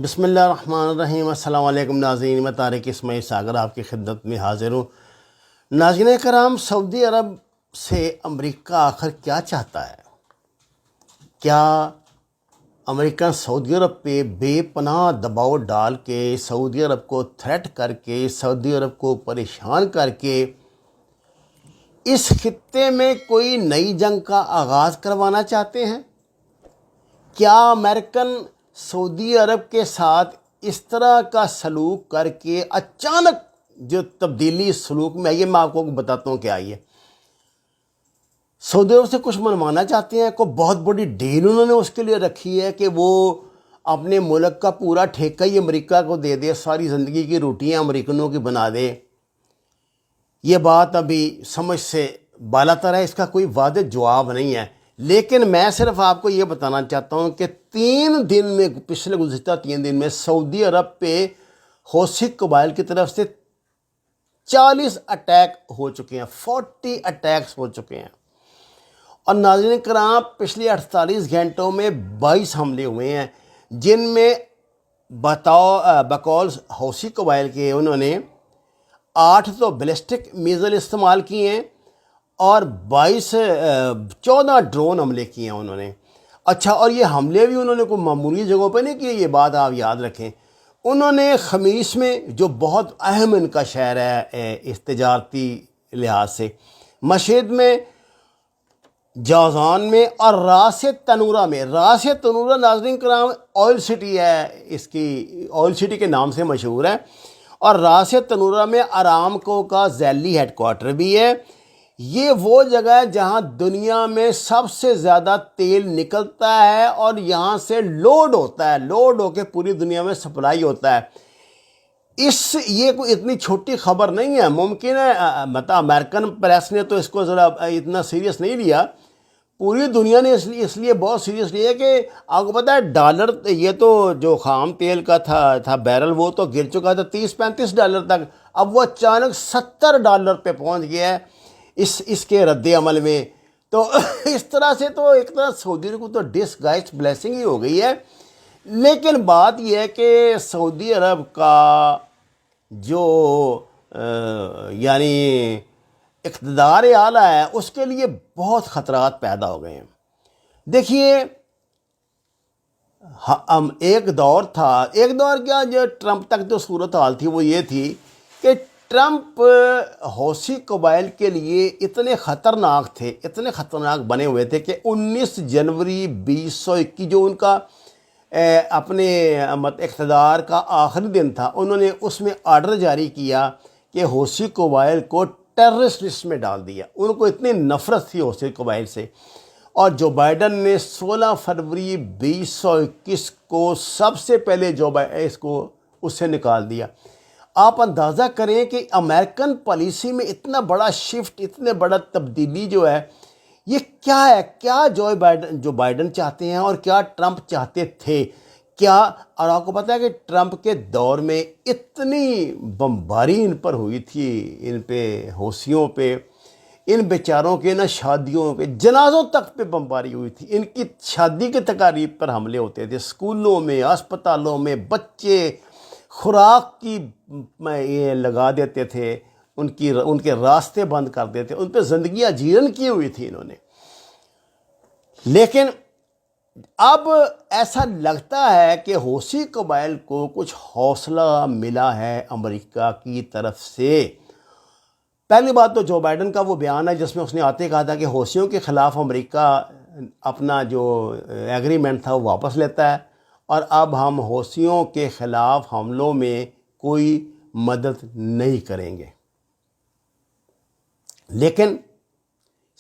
بسم اللہ الرحمن الرحیم۔ السلام علیکم ناظرین، میں طارق اسماعیل ساگر آپ کی خدمت میں حاضر ہوں۔ ناظرین کرام، سعودی عرب سے امریکہ آخر کیا چاہتا ہے؟ کیا امریکہ سعودی عرب پہ بے پناہ دباؤ ڈال کے، سعودی عرب کو تھریٹ کر کے، سعودی عرب کو پریشان کر کے اس خطے میں کوئی نئی جنگ کا آغاز کروانا چاہتے ہیں؟ کیا امریکن سعودی عرب کے ساتھ اس طرح کا سلوک کر کے اچانک جو تبدیلی سلوک میں آئی ہے، میں آپ کو بتاتا ہوں کیا آئی ہے۔ سعودی عرب سے کچھ منوانا چاہتے ہیں، کوئی بہت بڑی ڈیل انہوں نے اس کے لیے رکھی ہے کہ وہ اپنے ملک کا پورا ٹھیکہ ہی امریکہ کو دے دے، ساری زندگی کی روٹیاں امریکنوں کی بنا دے۔ یہ بات ابھی سمجھ سے بالاتر ہے، اس کا کوئی واضح جواب نہیں ہے، لیکن میں صرف آپ کو یہ بتانا چاہتا ہوں کہ پچھلے گزشتہ 3 دن میں سعودی عرب پہ حوثی قبائل کی طرف سے 40 اٹیک ہو چکے ہیں، 40 اٹیکس ہو چکے ہیں۔ اور ناظرین کرام، پچھلے 48 گھنٹوں میں 22 حملے ہوئے ہیں، جن میں بقول حوثی قبائل کے انہوں نے 8 تو بیلسٹک میزائل استعمال کیے ہیں اور 14 ڈرون حملے کیے ہیں انہوں نے۔ اچھا، اور یہ حملے بھی انہوں نے کوئی معمولی جگہوں پہ نہیں کیے، یہ بات آپ یاد رکھیں۔ انہوں نے خمیس میں، جو بہت اہم ان کا شہر ہے اس تجارتی لحاظ سے، مشہد میں، جازان میں، اور راس تنورہ میں۔ راس تنورہ ناظرین کرام آئل سٹی ہے، اس کی آئل سٹی کے نام سے مشہور ہے، اور راس تنورہ میں ارامکو کا ذیلی ہیڈ کوارٹر بھی ہے۔ یہ وہ جگہ ہے جہاں دنیا میں سب سے زیادہ تیل نکلتا ہے اور یہاں سے لوڈ ہوتا ہے، لوڈ ہو کے پوری دنیا میں سپلائی ہوتا ہے۔ یہ کوئی اتنی چھوٹی خبر نہیں ہے۔ ممکن ہے امریکن پریس نے تو اس کو ذرا اتنا سیریس نہیں لیا، پوری دنیا نے اس لیے بہت سیریس لیا کہ آپ کو پتہ ہے ڈالر، یہ تو جو خام تیل کا تھا بیرل، وہ تو گر چکا تھا $30-35 تک، اب وہ اچانک $70 پہ پہنچ گیا ہے اس کے رد عمل میں۔ تو اس طرح سے تو ایک طرح سعودی عرب کو تو ڈسگائزڈ بلیسنگ ہی ہو گئی ہے۔ لیکن بات یہ ہے کہ سعودی عرب کا جو یعنی اقتدار اعلیٰ ہے، اس کے لیے بہت خطرات پیدا ہو گئے ہیں۔ دیکھیے، ایک دور کیا، جو ٹرمپ تک جو صورتحال تھی وہ یہ تھی کہ ٹرمپ حوثی قبائل کے لیے اتنے خطرناک بنے ہوئے تھے کہ 19 جنوری 2021 جو ان کا اپنے اقتدار کا آخری دن تھا، انہوں نے اس میں آرڈر جاری کیا کہ حوثی قبائل کو ٹیررسٹ لسٹ میں ڈال دیا۔ ان کو اتنی نفرت تھی حوثی قبائل سے، اور جو بائیڈن نے 16 فروری 2021 کو سب سے پہلے اس کو اس سے نکال دیا۔ آپ اندازہ کریں کہ امریکن پالیسی میں اتنا بڑا شفٹ، اتنے بڑا تبدیلی جو ہے، یہ کیا ہے؟ کیا جو بائیڈن چاہتے ہیں اور کیا ٹرمپ چاہتے تھے؟ اور آپ کو پتہ ہے کہ ٹرمپ کے دور میں اتنی بمباری ان پر ہوئی تھی، ان پہ، حوثیوں پہ، ان بیچاروں کے نہ شادیوں پہ، جنازوں تک پہ بمباری ہوئی تھی۔ ان کی شادی کے تقاریب پر حملے ہوتے تھے، اسکولوں میں، اسپتالوں میں، بچے خوراک کی یہ لگا دیتے تھے، ان کے راستے بند کر دیتے، ان پہ زندگیاں جیرن کی ہوئی تھی انہوں نے۔ لیکن اب ایسا لگتا ہے کہ حوثی قبائل کو کچھ حوصلہ ملا ہے امریکہ کی طرف سے۔ پہلی بات تو جو بائیڈن کا وہ بیان ہے جس میں اس نے آتے کہا تھا کہ حوثیوں کے خلاف امریکہ اپنا جو ایگریمنٹ تھا وہ واپس لیتا ہے، اور اب ہم حوثیوں کے خلاف حملوں میں کوئی مدد نہیں کریں گے۔ لیکن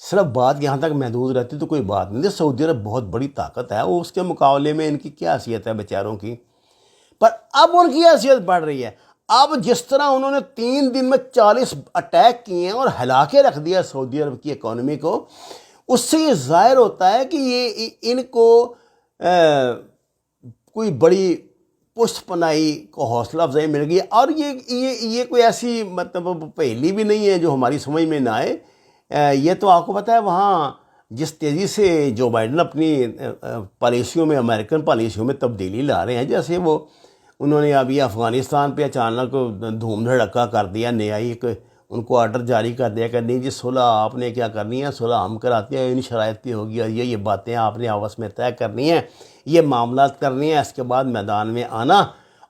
صرف بات یہاں تک محدود رہتی تو کوئی بات نہیں، سعودی عرب بہت بڑی طاقت ہے، وہ اس کے مقابلے میں ان کی کیا حیثیت ہے بیچاروں کی، پر اب ان کی حیثیت بڑھ رہی ہے۔ اب جس طرح انہوں نے 3 دن میں 40 اٹیک کیے ہیں اور ہلا کے رکھ دیا سعودی عرب کی اکانومی کو، اس سے یہ ظاہر ہوتا ہے کہ یہ ان کو کوئی بڑی پشت پناہی کو حوصلہ افزائی مل گئی، اور یہ کوئی ایسی پہیلی بھی نہیں ہے جو ہماری سمجھ میں نہ آئے۔ یہ تو آپ کو پتہ ہے وہاں جس تیزی سے جو بائیڈن اپنی پالیسیوں میں، امریکن پالیسیوں میں تبدیلی لا رہے ہیں، جیسے وہ انہوں نے ابھی افغانستان پہ اچانک دھوم دھڑکا کر دیا، نیا ایک ان کو آرڈر جاری کر دیا کہ نہیں جی صلح آپ نے کیا کرنی ہے، صلح ہم کراتے ہیں، ان شرائط پہ ہوگی اور یہ باتیں آپ نے آپس میں طے کرنی ہیں، یہ معاملات کرنی ہیں، اس کے بعد میدان میں آنا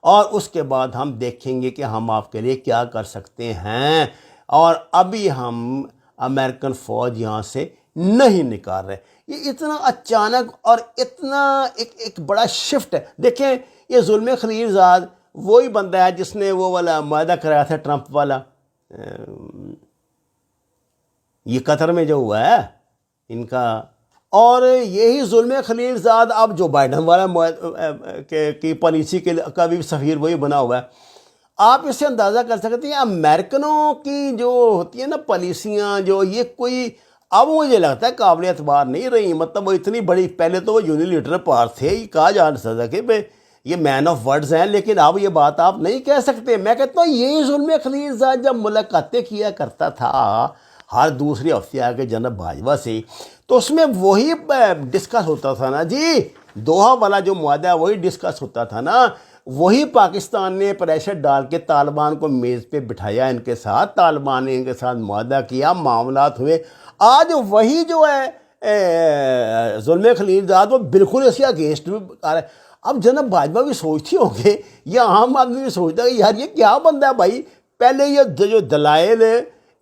اور اس کے بعد ہم دیکھیں گے کہ ہم آپ کے لیے کیا کر سکتے ہیں۔ اور ابھی ہم امریکن فوج یہاں سے نہیں نکال رہے۔ یہ اتنا اچانک اور اتنا ایک بڑا شفٹ ہے۔ دیکھیں یہ ظلم خلیل زاد وہی بندہ ہے جس نے وہ والا معاہدہ کرایا تھا ٹرمپ والا، یہ قطر میں جو ہوا ہے ان کا، اور یہی ظلم خلیل زاد اب جو بائیڈن والا کی پالیسی کا بھی سفیر وہی بنا ہوا ہے۔ آپ اس سے اندازہ کر سکتے ہیں امریکنوں کی جو ہوتی ہیں نا پالیسیاں، جو یہ کوئی اب مجھے لگتا ہے قابل اعتبار نہیں رہی۔ مطلب وہ اتنی بڑی، پہلے تو وہ یونیلیٹرل پار تھے، یہ کہا جا سکتا کہ بھئی یہ مین آف ورڈز ہیں، لیکن اب یہ بات آپ نہیں کہہ سکتے۔ میں کہتا ہوں یہی ظلم خلیل زاد جب ملاقاتیں کیا کرتا تھا ہر دوسرے ہفتے آ کے جناب باجوہ سے، تو اس میں وہی ڈسکس ہوتا تھا نا جی، دوحہ والا جو معاہدہ ہے وہی ڈسکس ہوتا تھا نا، وہی پاکستان نے پریشر ڈال کے طالبان کو میز پہ بٹھایا، ان کے ساتھ طالبان نے ان کے ساتھ معاہدہ کیا، معاملات ہوئے۔ آج وہی جو ہے ظلم خلیل زاد وہ بالکل اس کے اگینسٹ بھی آ رہا ہے۔ اب جناب باجوہ بھی سوچتی ہوں گے یا عام آدمی بھی سوچتا ہے کہ یار یہ کیا بندہ ہے بھائی، پہلے یہ جو دلائل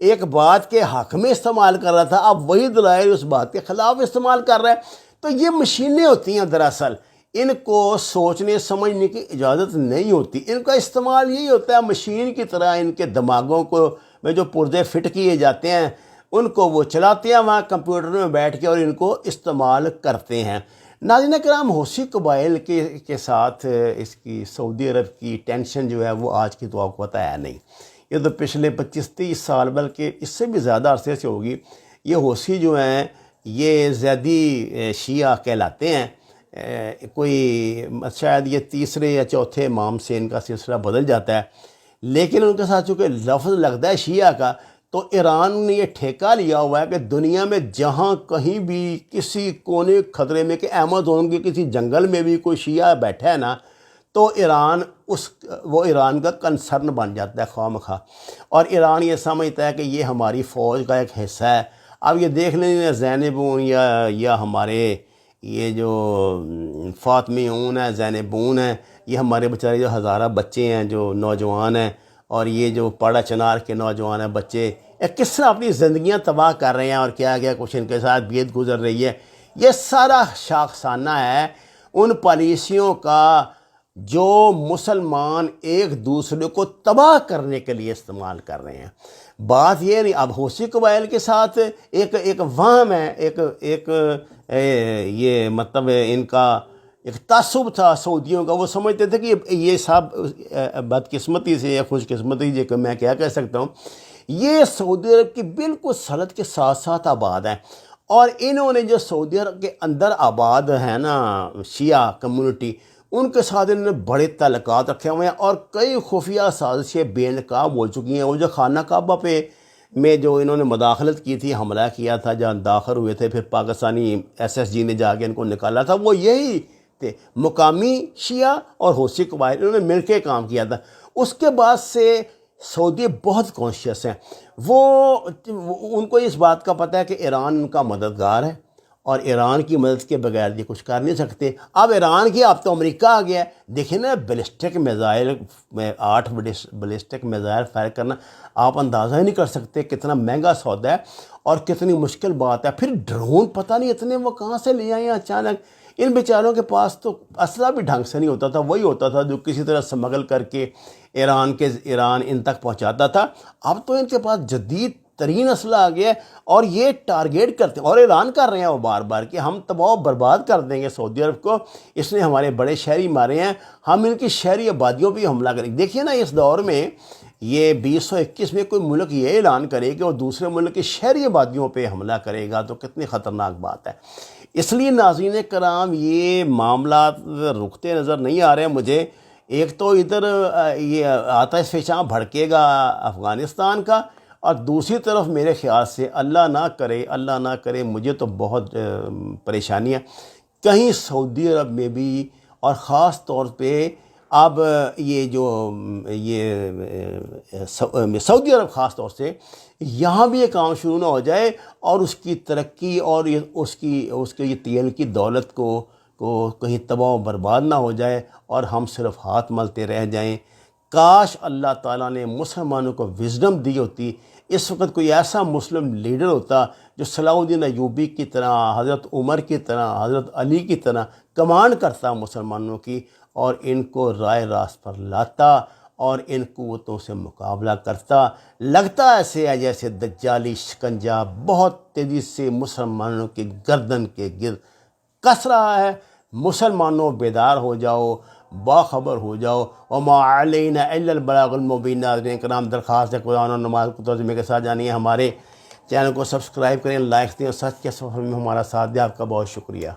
ایک بات کے حق میں استعمال کر رہا تھا، اب وہی دلائل اس بات کے خلاف استعمال کر رہا ہے۔ تو یہ مشینیں ہوتی ہیں دراصل، ان کو سوچنے سمجھنے کی اجازت نہیں ہوتی، ان کا استعمال یہی ہوتا ہے مشین کی طرح، ان کے دماغوں کو میں جو پرزے فٹ کیے جاتے ہیں ان کو وہ چلاتے ہیں وہاں کمپیوٹر میں بیٹھ کے اور ان کو استعمال کرتے ہیں۔ ناظرین کرام، حوثی قبائل کے ساتھ اس کی سعودی عرب کی ٹینشن جو ہے وہ آج کی توقع ہے نہیں، یہ تو پچھلے 25-30 سال بلکہ اس سے بھی زیادہ عرصے سے ہوگی۔ یہ حوثی جو ہیں یہ زیدی شیعہ کہلاتے ہیں، کوئی شاید یہ تیسرے یا چوتھے امام سے ان کا سلسلہ بدل جاتا ہے، لیکن ان کے ساتھ چونکہ لفظ لگتا ہے شیعہ کا، تو ایران نے یہ ٹھیکہ لیا ہوا ہے کہ دنیا میں جہاں کہیں بھی کسی کونے خطرے میں کہ ایمازون کے کسی جنگل میں بھی کوئی شیعہ بیٹھا ہے نا، تو ایران وہ ایران کا کنسرن بن جاتا ہے خواہ مخواہ، اور ایران یہ سمجھتا ہے کہ یہ ہماری فوج کا ایک حصہ ہے۔ اب یہ دیکھ لیں زینبون یا ہمارے یہ جو فاطمیون ہیں، زینبون ہیں، یہ ہمارے بیچارے جو ہزارہ بچے ہیں جو نوجوان ہیں، اور یہ جو پاڑا چنار کے نوجوان ہیں بچے، کس طرح اپنی زندگیاں تباہ کر رہے ہیں اور کیا کچھ ان کے ساتھ بیت گزر رہی ہے۔ یہ سارا شاخسانہ ہے ان پالیسیوں کا جو مسلمان ایک دوسرے کو تباہ کرنے کے لیے استعمال کر رہے ہیں۔ بات یہ نہیں، اب حوثی قبائل کے ساتھ ایک وہم ہے، ایک یہ مطلب ان کا ایک تعصب تھا سعودیوں کا، وہ سمجھتے تھے کہ یہ سب بدقسمتی سے یا خوش قسمتی سے کہ میں کیا کہہ سکتا ہوں، یہ سعودی عرب کی بالکل سرحد کے ساتھ ساتھ آباد ہیں، اور انہوں نے جو سعودی عرب کے اندر آباد ہیں نا شیعہ کمیونٹی، ان کے ساتھ انہوں نے بڑے تعلقات رکھے ہوئے ہیں، اور کئی خفیہ سازشیں بے نقاب ہو چکی ہیں۔ وہ جو خانہ کعبہ پہ میں جو انہوں نے مداخلت کی تھی، حملہ کیا تھا، جہاں داخل ہوئے تھے، پھر پاکستانی SSG نے جا کے ان کو نکالا تھا، وہ یہی تھے مقامی شیعہ اور حوثی قبائل، انہوں نے مل کے کام کیا تھا۔ اس کے بعد سے سعودی بہت کانشیس ہیں، ان کو اس بات کا پتہ ہے کہ ایران ان کا مددگار ہے، اور ایران کی مدد کے بغیر یہ کچھ کر نہیں سکتے۔ اب ایران کی، اب تو امریکہ آ گیا ہے، دیکھیں نا ballistic missile, 8 ballistic missile fire کرنا، آپ اندازہ ہی نہیں کر سکتے کتنا مہنگا سودا ہے اور کتنی مشکل بات ہے۔ پھر ڈرون پتہ نہیں اتنے وہ کہاں سے لے آئے ہیں اچانک۔ ان بیچاروں کے پاس تو اسلحہ بھی ڈھنگ سے نہیں ہوتا تھا، وہی ہوتا تھا جو کسی طرح سمگل کر کے ایران ان تک پہنچاتا تھا۔ اب تو ان کے پاس جدید ترین اسلحہ آ گیا ہے، اور یہ ٹارگیٹ کرتے ہیں اور اعلان کر رہے ہیں وہ بار بار کہ ہم تباہ و برباد کر دیں گے سعودی عرب کو، اس نے ہمارے بڑے شہری مارے ہیں، ہم ان کی شہری آبادیوں پہ حملہ کریں گے۔ دیکھیے نا اس دور میں یہ 2021 میں کوئی ملک یہ اعلان کرے کہ وہ دوسرے ملک کی شہری آبادیوں پہ حملہ کرے گا تو کتنی خطرناک بات ہے۔ اس لیے ناظرین کرام، یہ معاملات رکتے نظر نہیں آ رہے ہیں مجھے۔ ایک تو ادھر یہ آتش فشاں بھڑکے گا افغانستان کا، اور دوسری طرف میرے خیال سے اللہ نہ کرے مجھے تو بہت پریشانی ہے، کہیں سعودی عرب میں بھی، اور خاص طور پہ اب یہ جو سعودی عرب خاص طور سے یہاں بھی یہ کام شروع نہ ہو جائے، اور اس کی ترقی اور اس کے یہ تیل کی دولت کو کہیں تباہ و برباد نہ ہو جائے اور ہم صرف ہاتھ ملتے رہ جائیں۔ کاش اللہ تعالیٰ نے مسلمانوں کو وزڈم دی ہوتی، اس وقت کوئی ایسا مسلم لیڈر ہوتا جو صلاح الدین ایوبی کی طرح، حضرت عمر کی طرح، حضرت علی کی طرح کمانڈ کرتا مسلمانوں کی، اور ان کو رائے راست پر لاتا اور ان قوتوں سے مقابلہ کرتا۔ لگتا ایسے ہے جیسے دجالی شکنجہ بہت تیزی سے مسلمانوں کی گردن کے گرد کس رہا ہے۔ مسلمانوں بیدار ہو جاؤ، باخبر ہو جاؤ۔ وما علینا الا البلاغ المبین۔ ناظرین کرام، درخواست ہے قرآن اور نماز کو ترجمے کے ساتھ جانیے، ہمارے چینل کو سبسکرائب کریں، لائک دیں اور سچ کے سفر میں ہمارا ساتھ دیں۔ آپ کا بہت شکریہ۔